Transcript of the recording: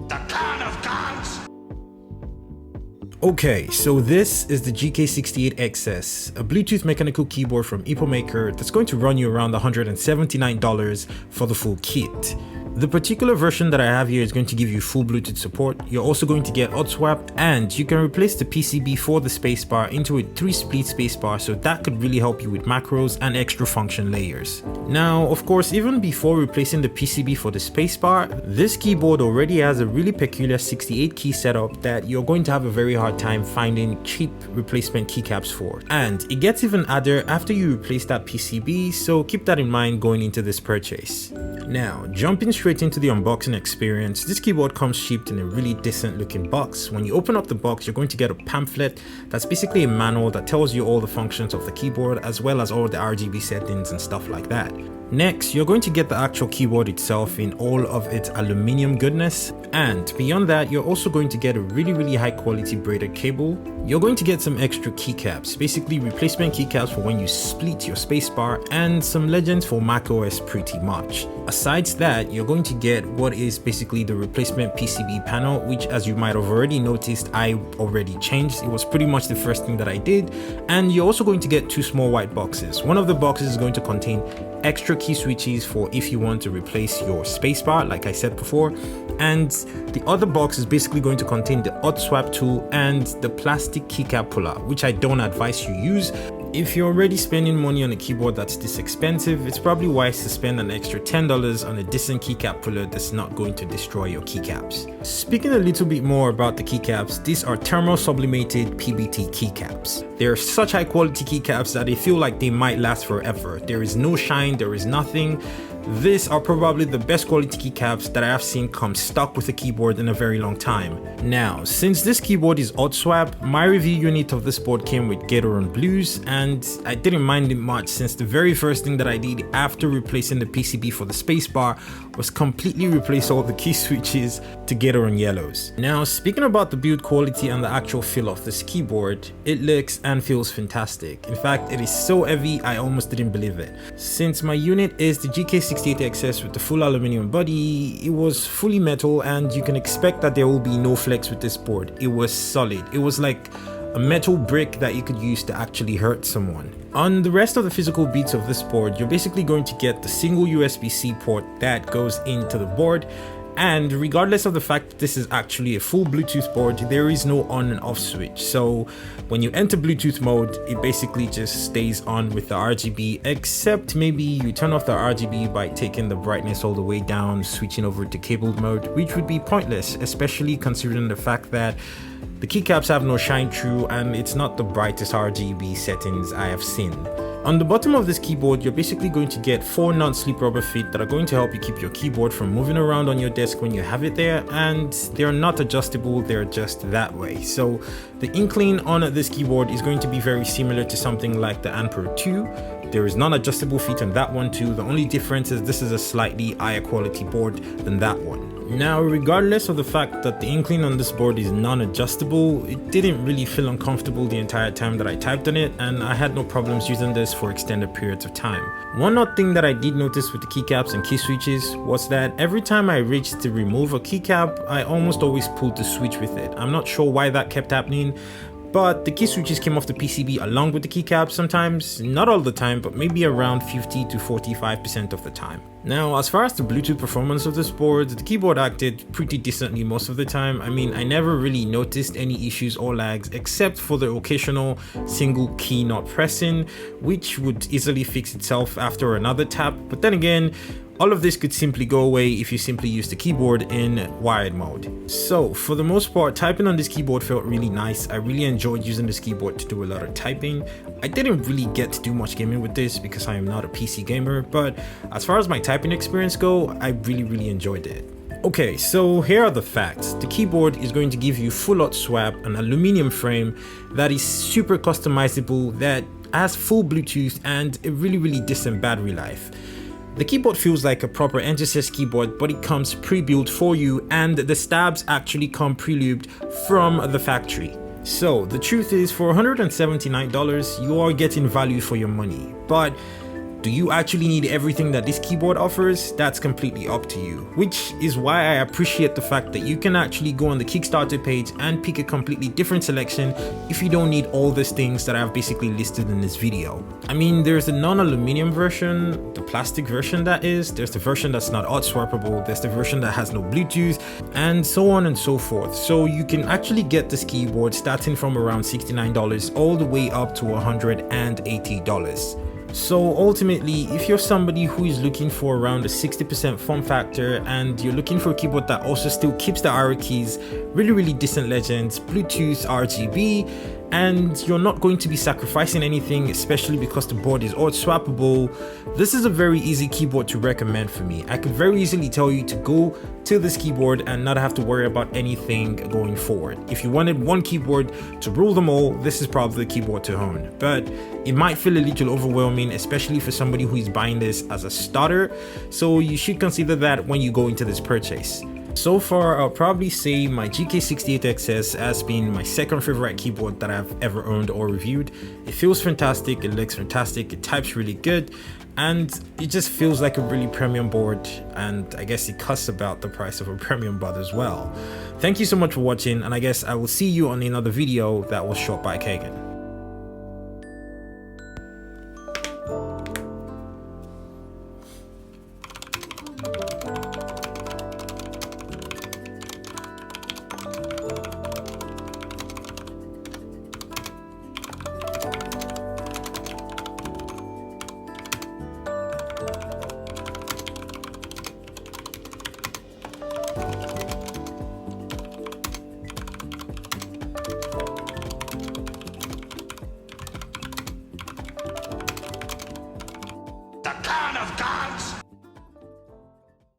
The Khan of Khans! Okay, so this is the GK68XS, a Bluetooth mechanical keyboard from Epomaker that's going to run you around $179 for the full kit. The particular version that I have here is going to give you full Bluetooth support. You're also going to get hot swap, and you can replace the PCB for the spacebar into a 3-split spacebar, so that could really help you with macros and extra function layers. Now, of course, even before replacing the PCB for the spacebar, this keyboard already has a really peculiar 68 key setup that you're going to have a very hard time finding cheap replacement keycaps for. And it gets even harder after you replace that PCB, so keep that in mind going into this purchase. Now, jumping straight into the unboxing experience, this keyboard comes shipped in a really decent looking box. When you open up the box, you're going to get a pamphlet that's basically a manual that tells you all the functions of the keyboard as well as all the RGB settings and stuff like that. Next, you're going to get the actual keyboard itself in all of its aluminium goodness, and beyond that, you're also going to get a really high quality braided cable. You're going to get some extra keycaps, basically replacement keycaps for when you split your spacebar, and some legends for macOS pretty much. Aside that, you're going to get what is basically the replacement PCB panel, which, as you might have already noticed, I already changed. It was pretty much the first thing that I did. And you're also going to get 2 small white boxes. One of the boxes is going to contain extra key switches for if you want to replace your spacebar, like I said before, and the other box is basically going to contain the hot swap tool and the plastic keycap puller, which I don't advise you use. If you're already spending money on a keyboard that's this expensive, it's probably wise to spend an extra $10 on a decent keycap puller that's not going to destroy your keycaps. Speaking a little bit more about the keycaps, these are thermal sublimated PBT keycaps. They're such high quality keycaps that they feel like they might last forever. There is no shine, there is nothing. These are probably the best quality keycaps that I have seen come stock with a keyboard in a very long time. Now, since this keyboard is hot swap, my review unit of this board came with Gator Blues, and I didn't mind it much since the very first thing that I did after replacing the PCB for the spacebar was completely replace all the key switches to Gator Yellows. Now, speaking about the build quality and the actual feel of this keyboard, it looks and feels fantastic. In fact, it is so heavy I almost didn't believe it. Since my unit is the GK68XS with the full aluminum body, it was fully metal, and you can expect that there will be no flex with this board. It was solid. It was like a metal brick that you could use to actually hurt someone. On the rest of the physical bits of this board, you're basically going to get the single USB-C port that goes into the board, and regardless of the fact that this is actually a full Bluetooth board, there is no on and off switch. So when you enter Bluetooth mode, it basically just stays on with the RGB, except maybe you turn off the RGB by taking the brightness all the way down, switching over to cabled mode, which would be pointless, especially considering the fact that the keycaps have no shine through and it's not the brightest RGB settings I have seen. On the bottom of this keyboard, you're basically going to get 4 non-slip rubber feet that are going to help you keep your keyboard from moving around on your desk when you have it there, and they're not adjustable, they're just that way. So the incline on this keyboard is going to be very similar to something like the Anpro 2. There is non-adjustable feet on that one too. The only difference is this is a slightly higher quality board than that one. Now, regardless of the fact that the incline on this board is non-adjustable, it didn't really feel uncomfortable the entire time that I typed on it, and I had no problems using this for extended periods of time. One odd thing that I did notice with the keycaps and key switches was that every time I reached to remove a keycap, I almost always pulled the switch with it. I'm not sure why that kept happening, but the key switches came off the PCB along with the keycaps sometimes, not all the time, but maybe around 50 to 45% of the time. Now, as far as the Bluetooth performance of this board, the keyboard acted pretty decently most of the time. I mean, I never really noticed any issues or lags except for the occasional single key not pressing, which would easily fix itself after another tap. But then again, all of this could simply go away if you simply use the keyboard in wired mode. So for the most part, typing on this keyboard felt really nice. I really enjoyed using this keyboard to do a lot of typing. I didn't really get to do much gaming with this because I am not a PC gamer, but as far as my typing experience go, I really enjoyed it. Okay, so here are the facts. The keyboard is going to give you full hot swap, an aluminum frame that is super customizable, that has full Bluetooth, and a really decent battery life. The keyboard feels like a proper NGSS keyboard, but it comes pre-built for you, and the stabs actually come pre-lubed from the factory. So the truth is, for $179, you are getting value for your money. But Do you actually need everything that this keyboard offers? That's completely up to you, which is why I appreciate the fact that you can actually go on the Kickstarter page and pick a completely different selection if you don't need all these things that I've basically listed in this video. I mean, there's the non-aluminum version, the plastic version that is, there's the version that's not hot swappable, there's the version that has no Bluetooth, and so on and so forth. So you can actually get this keyboard starting from around $69 all the way up to $180. So ultimately, if you're somebody who is looking for around a 60% form factor and you're looking for a keyboard that also still keeps the arrow keys, really decent legends, Bluetooth, RGB, and you're not going to be sacrificing anything, especially because the board is hot swappable, this is a very easy keyboard to recommend for me. I could very easily tell you to go to this keyboard and not have to worry about anything going forward. If you wanted one keyboard to rule them all, this is probably the keyboard to own. But it might feel a little overwhelming, especially for somebody who is buying this as a starter, so you should consider that when you go into this purchase. So far, I'll probably say my GK68XS has been my second favorite keyboard that I've ever owned or reviewed. It feels fantastic, it looks fantastic, it types really good, and it just feels like a really premium board, and I guess it costs about the price of a premium board as well. Thank you so much for watching, and I guess I will see you on another video that was shot by Kagan.